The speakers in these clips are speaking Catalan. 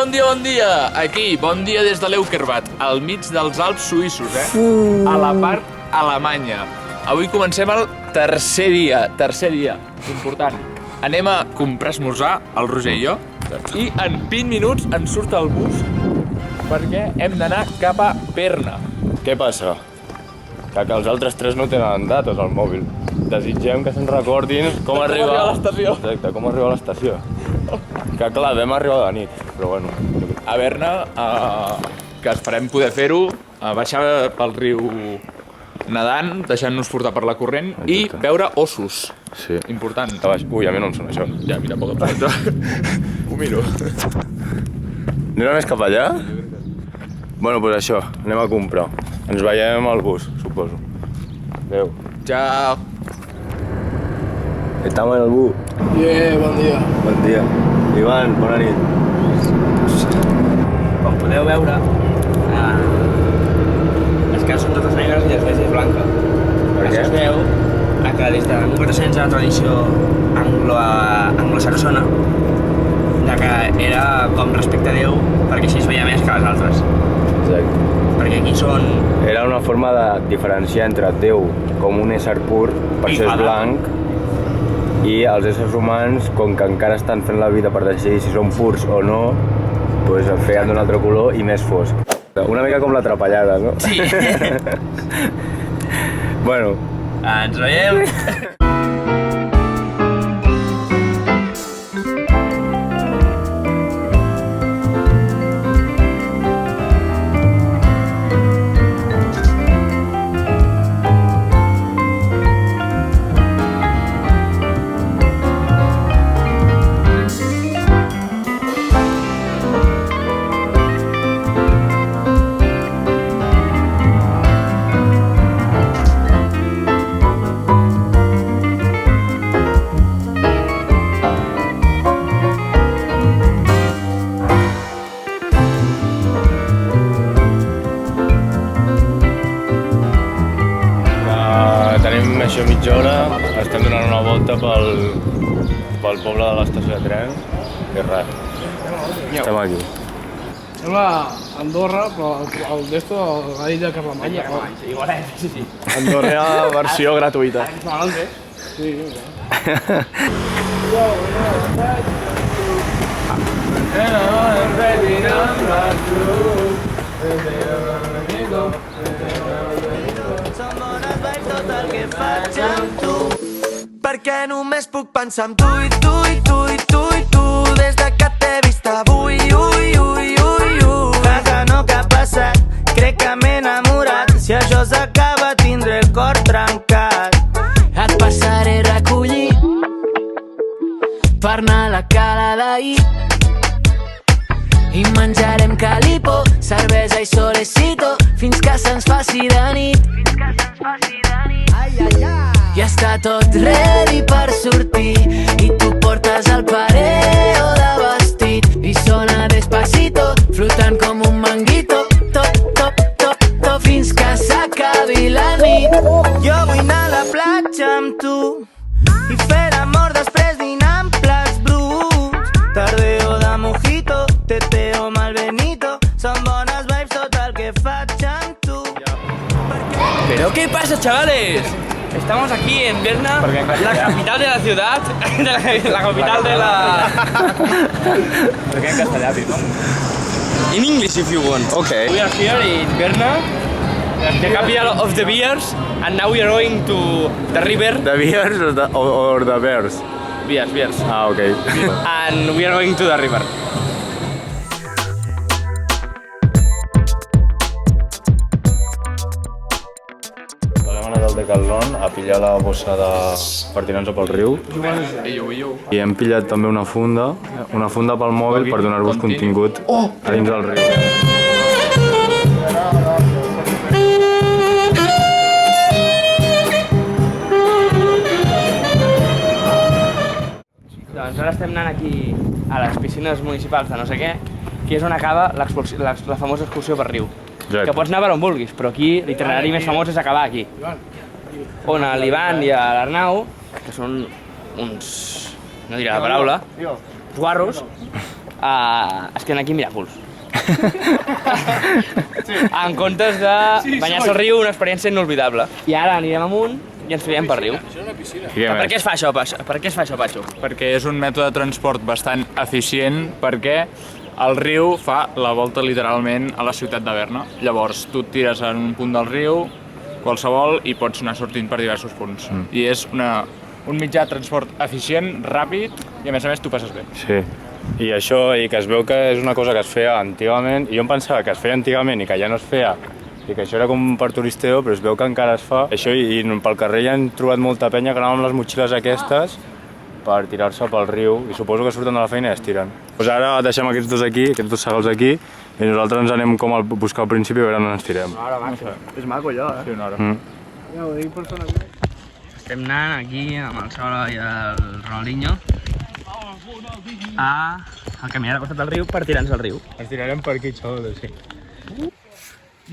bon dia, bon dia! Aquí, bon dia des de l'Eukerbat, al mig dels Alps suïssos, a la part alemanya. Avui comencem el tercer dia, important. Anem a comprar esmorzar, el Roger i jo, i en 20 minuts ens surt el bus perquè hem d'anar cap a Berna. Què passa? Que els altres tres no tenen dates al mòbil. Desitgem que se'n recordin com arribar a l'estació. Exacte, com arribar a l'estació. Que clar, vam arribar de nit, però bueno. A Berna, que esperem poder fer-ho, baixar pel riu nedant, deixant-nos portar per la corrent i veure ossos. Sí. Important. Ui, a mi no em sona això. Ja, mira, poc a poc. Ho miro. No era més cap allà? Bueno, doncs això, anem a comprar. Ens veiem al bus, suposo. Adéu. Ciao. Estamos en el bus. Bon dia. Bon dia. Ivan, bona nit. Com podeu veure, les cases són totes negres i l'església és blanca. Per què? Això es deu a que des de 1400 la tradició anglosaxona de que era com respecte a Déu perquè així es veia més que les altres. Exacte. Perquè aquí són... Era una forma de diferenciar entre Déu com un ésser pur, per això és blanc, i els éssers humans, com que encara estan fent la vida per decidir si són purs o no, doncs el feien d'un altre color i més fosc. Una mica com l'atrapallada, no? Sí. Bueno. Ens veiem! Tenim això mitja hora, estem donant una volta pel poble de l'estació de tren i res, estem aquí. Sembla Andorra, però el d'esto, l'illa Carlemanya. Igualet, sí. Andorra, versió gratuïta. Malante. Sí, perquè només puc pensar en tu i tu i tu i tu i tu des de que t'he vist avui, Casa no que ha passat, crec que m'he enamorat, si això s'acaba tindré el cor trencat. Et passaré a recollir per anar a la cala d'ahir i menjarem calipo, cervesa i solecito fins que se'ns faci de nit. Ja està tot ready per sortir i tu portes el pareo de vestit i sona despacito, flotant com un manguito, top, fins que s'acabi la nit. Jo vull anar a la platja amb tu i fer amor després dinar amb plats bruts. Tardeo de mojito, teteo mal benito, són bones vibes tot el que faig amb tu. ¿Pero qué pasa, chavales? Estamos aquí en Berna, la capital de la ciudad, la capital de la... Per què en castellà, Pipo? In English if you want. Okay. We are here in Berna, the capital of the beers, and now we are going to the river. The beers or the bears? Beers. Ah, ok. And we are going to the river. Hem anat al Decathlon a pillar la bossa per tirar-nos pel riu i hem pillat també una funda pel mòbil per donar-vos contingut a dins del riu. Doncs ara estem anant aquí a les piscines municipals de no sé què, que és on acaba la famosa excursió per riu. Exacte. Que pots anar per on vulguis, però aquí l'itinerari més famós és acabar aquí. On l'Ivan i l'Arnau, que són uns... no diré la paraula, uns guarros, estem aquí a Miraculs. En comptes de banyar-se al riu, una experiència inolvidable. I ara anirem amunt i ens tirem per riu. Per què es fa això, Patxo? Perquè és un mètode de transport bastant eficient, perquè el riu fa la volta literalment a la ciutat de Berna. Llavors, tu et tires en un punt del riu, qualsevol, i pots anar sortint per diversos punts. I és un mitjà de transport eficient, ràpid, i a més tu passes bé. Sí. I això, i que es veu que és una cosa que es feia antigament, i jo em pensava que es feia antigament i que ja no es feia, i que això era com per turisteo, però es veu que encara es fa. Això, i pel carrer ja hem trobat molta penya que anava amb les motxilles aquestes per tirar-se pel riu, i suposo que surten de la feina i es tiren. Doncs ara deixem aquests dos aquí, aquests dos segals aquí, i nosaltres ens anem com a buscar al principi a veure on ens tirem. Ara, maco. És maco allò, Sí, una hora. Ja ho dic personalment. Estem anant aquí amb el Solo i el Ronaldinho a caminar al costat del riu per tirar-nos al riu. Ens tirarem per aquí, xavales, sí.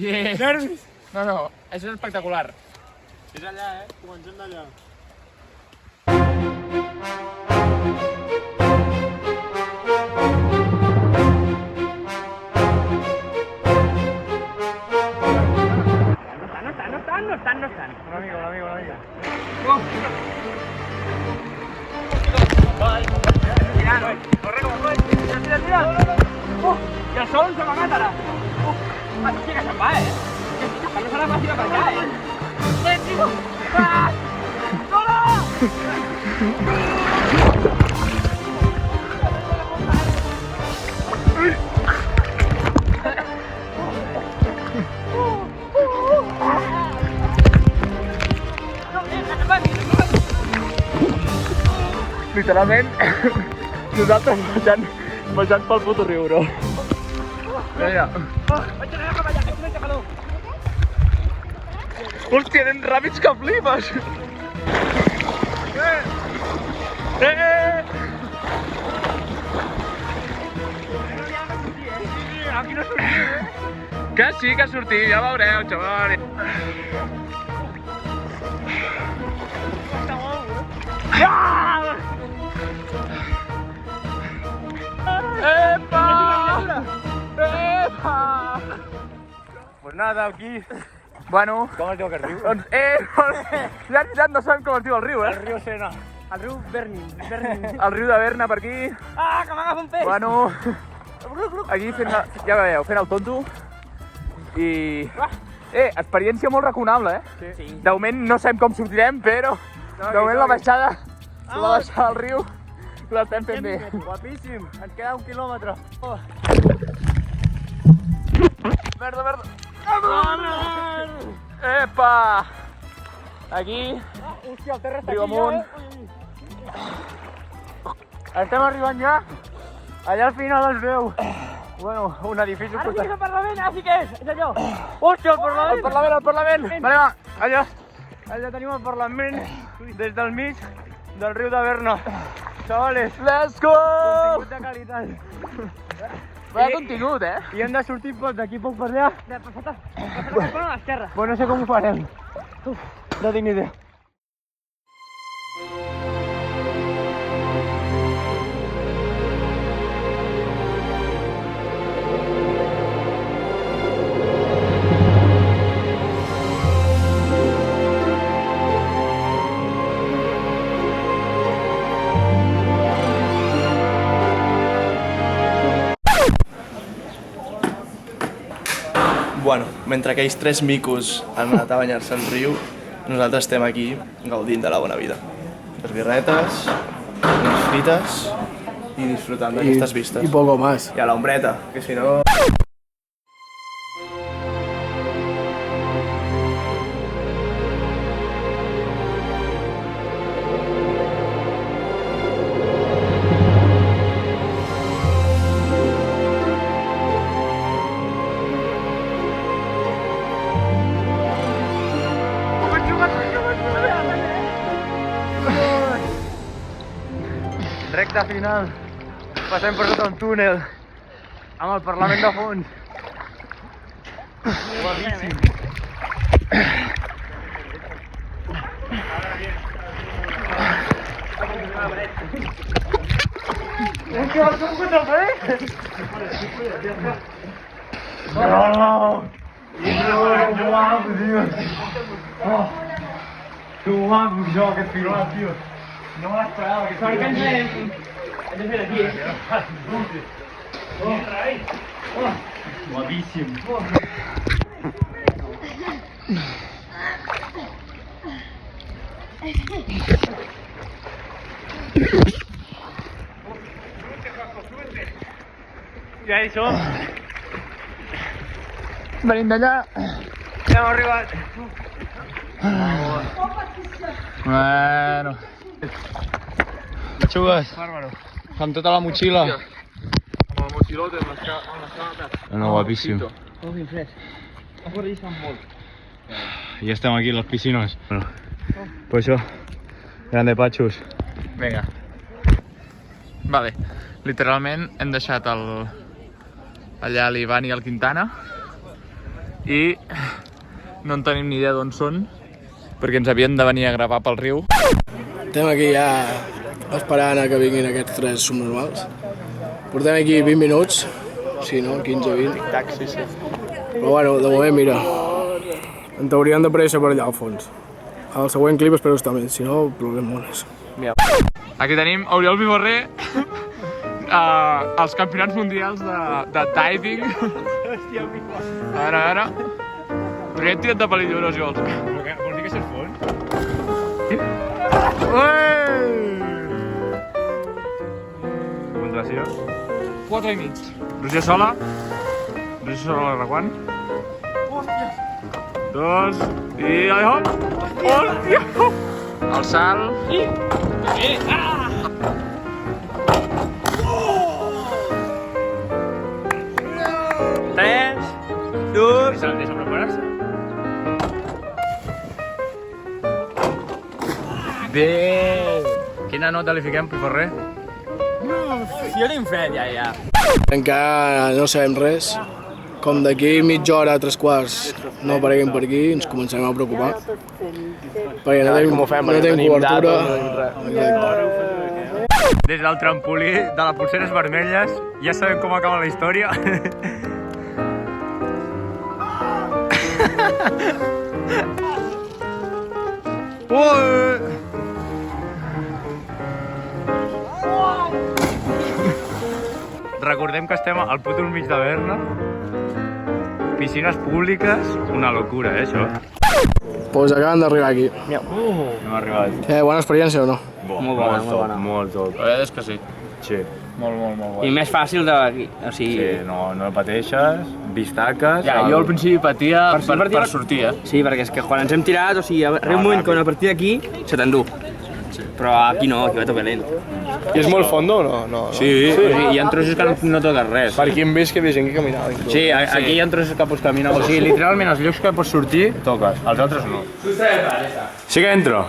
Nervis! No, és espectacular. És allà, Comencem d'allà. No estan. Una mica. Tira. I el Sol se m'ha agat ara. Sí que se'n va, Que no serà fàcil aparcar, Tio! Solo! Literalment, nosaltres baixant pel puto riu, bro. Mira. Hòstia, anem ràpids que flipes! Aquí no sortim, Que sí que sortim, ja veureu, xaval. Epa! Pues nada, aquí. Bueno, Com es diu aquest riu? doncs, ja no sabem com es diu el riu, El riu Sena. El riu Bernin. El riu de Berna per aquí. Que m'agafa un peix! Bueno, aquí fent el tonto. I... experiència molt raconable, Sí. De moment no sabem com sortirem, però de moment la baixada al riu l'estem fent bé. Guapíssim. Ens queda 1 quilòmetre. Merda. Epa! Aquí, Hòstia, el terra està riu aquí amunt. Estem arribant ja. Allà al final es veu. Bueno, un edifici Ara sí que és el Parlament, sí que és allò. Hòstia, el Parlament! El Parlament! Vale, va, allà tenim el Parlament des del mig del riu de Berna. Chavales, Let's go! contingut de qualitat. Vaya contingut, I hem de sortir d'aquí poc per allà. Passat a l'esquerra. Però no sé com ho farem. No tinc ni idea. Bueno, mentre aquells 3 micos han anat a banyar-se al riu, nosaltres estem aquí gaudint de la bona vida. Les birretes, les frites i disfrutant d'aquestes vistes. Y poco más. I a l'ombreta, que si no... Recta final. Passem per tot un túnel amb el Parlament de fons. Guapíssim. Ja hi som. Venim d'allà. Ja hem arribat. Bueno. Lechugues. Bàrbaro. Amb tota la motxilla. Amb el mochilote, amb les cames. No, guapíssim. I estem aquí a les piscines. Bueno, pues això, grande patxos. Vinga. Vale, literalment hem deixat allà l'Ivan i el Quintana i no en tenim ni idea d'on són perquè ens havien de venir a gravar pel riu. Estem aquí ja esperant a que vinguin aquests 3 subnormals. Portem aquí 20 minuts, sí, no? 15-20. Taxi, sí. Però bueno, de moment, mira, ens hauríem d'aparèixer per allà al fons. Al següent clip espero estar més, si no, problemones. Aquí tenim Oriol Pifarrer als campionats mundials de diving. A veure. Per què hem tirat de pel·lícula dos gols? Vols dir que és el fons? Puntuació? 4 i mig. Roger Sola. Roger Sola requant. 2 i... Hòstia! El salt. Deixa preparar-se. Bé! Quina nota li fiquem, Pifarrer? Jo tinc fred, ja. Encara no sabem res. Com d'aquí mitja hora, 3/4, no apareguem per aquí, ens començarem a preocupar. Perquè no tenim cobertura. Des del trampolí de les polseres vermelles ja sabem com acaba la història. Recordem que estem al puto mig de Berna. Piscines públiques, una locura, això. Doncs acaben d'arribar aquí. Hem arribat. Bona experiència o no? Molt bona. Molt top. La veritat és que sí. Sí. Molt I més fàcil de... O sigui... Sí, no pateixes, vistaques... Ja, jo al principi patia per sortir, Sí, perquè és que quan ens hem tirat, o sigui, arriba un moment que una partida aquí se t'endú. Però aquí no, aquí va tot lent. I és molt fondo o no? No. Sí, hi ha trossos que no toques res. Per aquí hem vist que hi havia gent que caminava. Inclús. Sí, aquí hi ha trossos que pots caminar. O sigui, literalment, els llocs que pots sortir, toques. Els altres no. Sí que entro?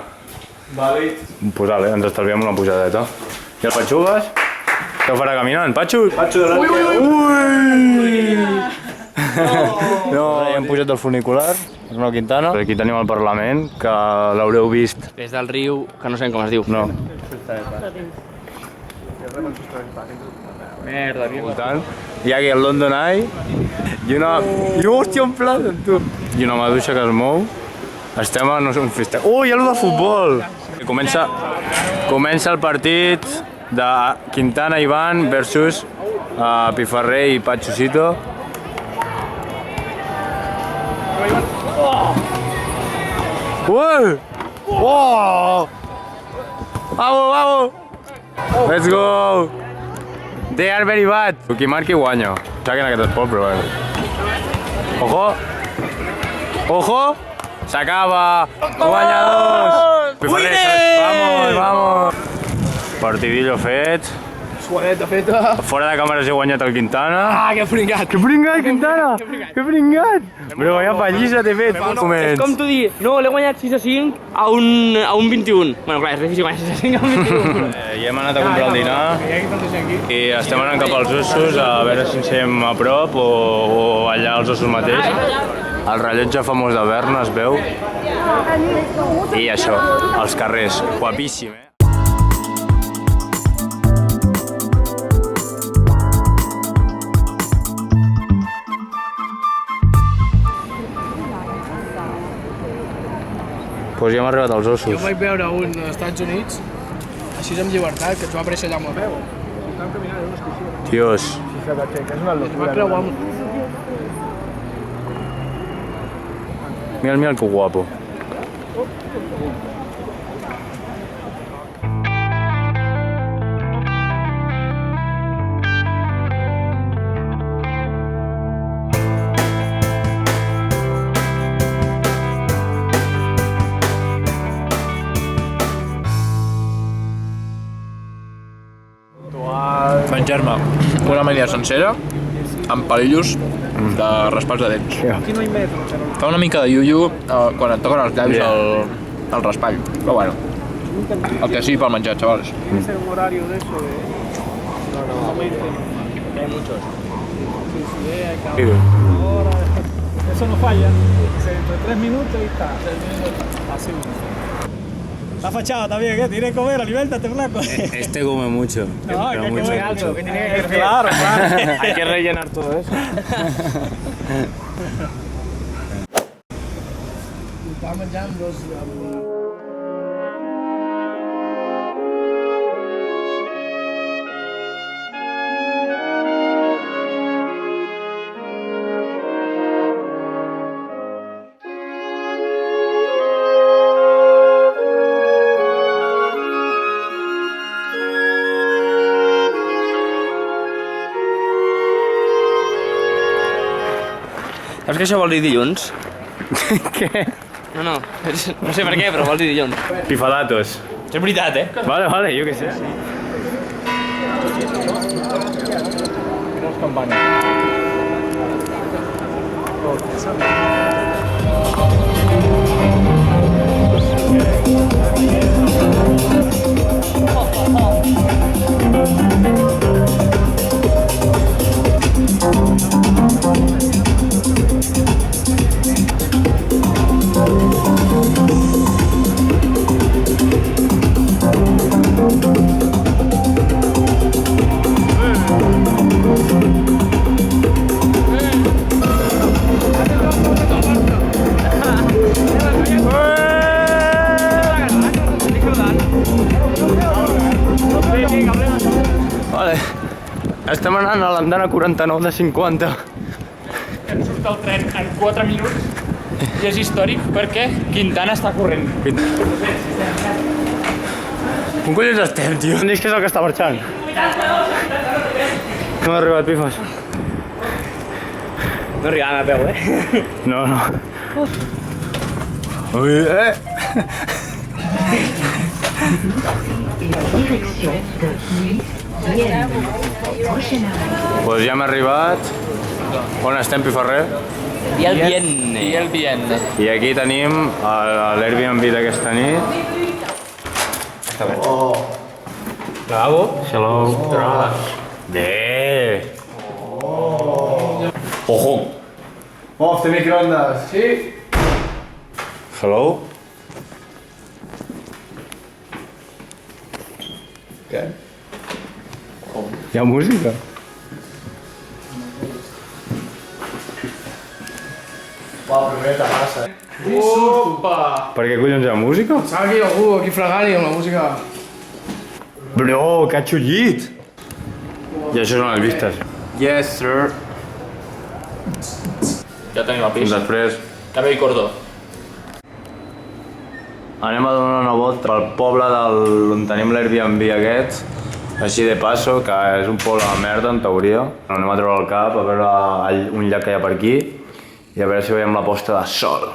Vale. Pues vale, ens estalviem una pujadeta. I el Patxugues? Què ho farà caminant? Patxu? Patxu delante. Ui! No, hem pujat del funicular. Arnau Quintana. Aquí tenim el Parlament, que l'haureu vist. Des del riu, que no sabem com es diu. No. Merda, Hi ha aquí el London Eye i una... Hòstia, en plan, tu! I una maduixa que es mou. Estem a, no sé, un festa... Oh, hi ha allò de futbol! Comença el partit de Quintana Ivan versus Pifarrer i Patxusito. Ué! Oh! Vamos! Let's go! They are very bad. Qui marqui guanya. Saquen aquest esport, però bueno. Ojo! S'acaba! Guanyadors! Pifarrer, vamos! Partidillo fet. Suadeta feta. Fora de càmeres he guanyat el Quintana. Que pringat! Que pringat, Quintana! Que pringat! Però vaya pallissa t'he fet. És com tu dir, no, l'he guanyat 6-5 a un 21. Bueno, clar, és difícil guanyar 6-5 a un 21. I hem anat a comprar el dinar i estem anant cap als ossos a veure si ens anem a prop o allà als ossos mateix. El rellotge famós de Berna es veu. I això, els carrers. Guapíssim, Pues ja hem arribat als Jo ossos. vaig veure un als Estats Units, així amb llibertat, que ens va aparèixer allà amb la peu. Vam caminar, era una excursió. Dios. Va creuar amb... Mira que guapo. Menjar-me una amanida sencera amb palillos de raspats de dents. Fa una mica de iuiu quan et toquen els llavis el raspall, però bueno, el que sigui pel menjar, xavals. Eso no falla, entre 3 minutos y está. 3 minutos, así. La fachada también, ¿qué? Tienes que comer, aliméntate, flaco. Este come mucho. No, hay que mucho, comer mucho. algo, que tiene que crecer. Claro, hay que rellenar todo eso. Estava menjant dos... Saps que això vol dir dilluns? Què? No sé per què, però vol dir dilluns. Pifadatos. És veritat, eh? Vale, jo què sé. Vale. Estem anant a l'andana 49 de 50. Ens surt el tren en 4 minuts i és històric perquè Quintana està corrent. On collons estem, tio? Em dius que és el que està marxant? Com ha arribat, Pifas? No arribant a peu, eh? No. Ui, Pues ja hem arribat. On estem, Piferrer? I el Vienne. I el Vienne. I aquí tenim l'Airbnb d'aquesta nit. Bravo. Hello. Bé. Ojo. Off, té microondes. Sí. Hello. Què? Hi ha música? Va, primera passa. Per què collons hi ha música? Pensava que hi ha algú aquí fregant-hi amb la música. Bro, que ha xullit! I això són les vistes. Yes, sir. Ja tenim el pis. Després També hi cordó. anem a donar una volta al poble on tenim l'Airbnb aquest. Així de passo, que és un poble de merda en teoria. Anem a treure el cap, a veure un llac que hi ha per aquí i a veure si veiem la posta de sol.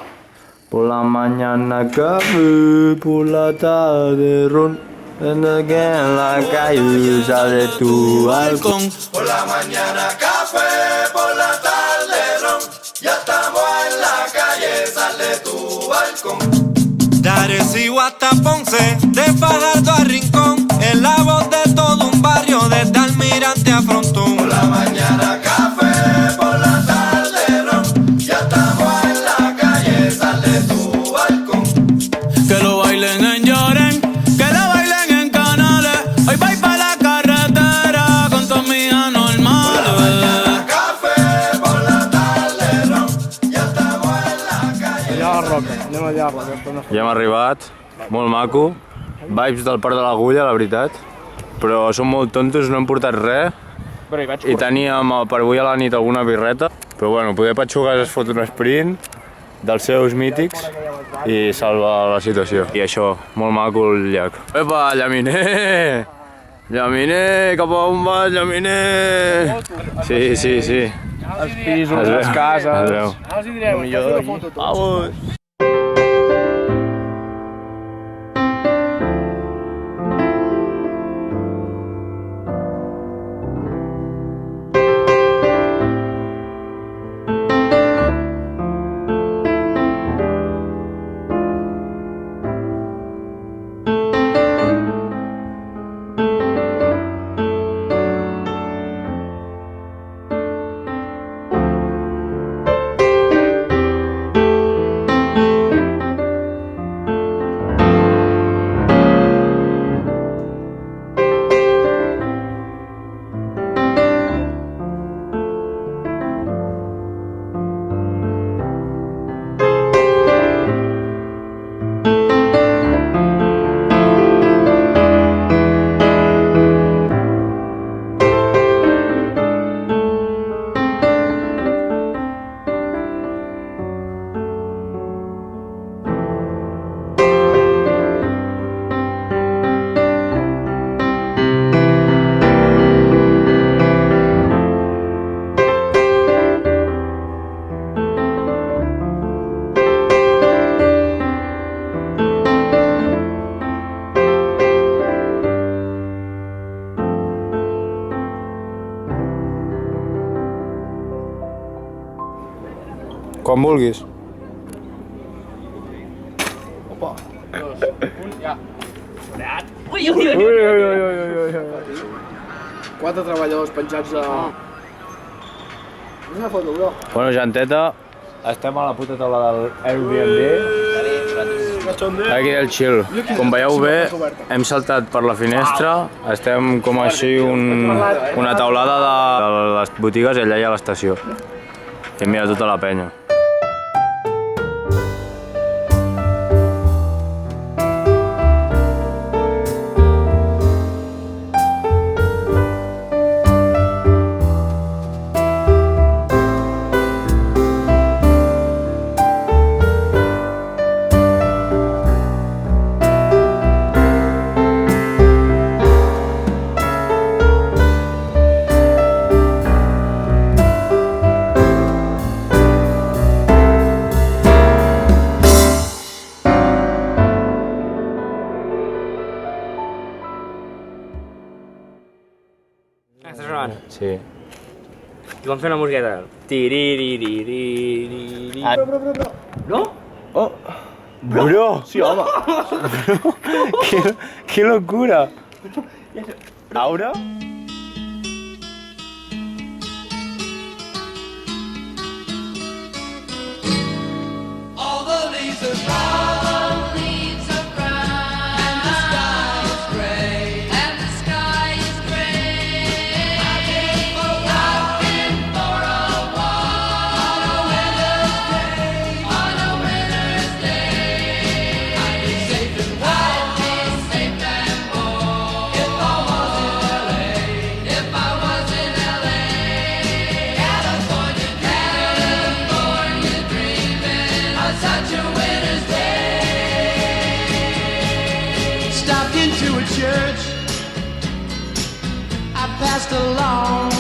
Por la mañana café, por la tarde ron, en la calle sale tu balcón. Por la mañana café, por la tarde ron, ya estamos en la calle, sal de tu balcón. De Arecibo hasta Ponce, de Fajardo a Rincón, es la voz de todo un barrio, desde Almirante a Frontón. Por la mañana café, por la tarde ron, ya estamos en la calle, sal de tu balcón. Que lo bailen en Lloren, que lo bailen en Canales. Hoy voy pa' la carretera con tu amiga normal. Por la mañana café, por la tarde ron, ya estamos en la calle. Allà a la roca, anem una llarga, aquesta no. Ja hem arribat, molt maco. Vibes del Parc de l'Agulla, la veritat. Però som molt tontos, no hem portat res. I teníem per avui a la nit alguna birreta. Però bueno, poder Patxugas es fot un sprint dels seus mítics i salva la situació. I això, molt maco el llac. Epa, Llaminer! Llaminer, cap a on vas, Llaminer? Sí, sí, sí. Els pisos, les cases... Ara els hi direm, fes una foto tots. Vamos! Quan vulguis. Opa. Ui, ui, ui. 4 treballadors penjats a... Una foto, bro. Bueno, genteta, estem a la puta taula del Airbnb. Aquí del chill. Com veieu bé, hem saltat per la finestra, estem com així una taulada de les botigues allà a l'estació. I mira tota la penya. Està sonant? Sí. I vam fer una musiqueta. Tiririririri... No? Oh! Bro! Sí, home! Bro! Que locura! Aura? All the leaves are brown. Church I passed along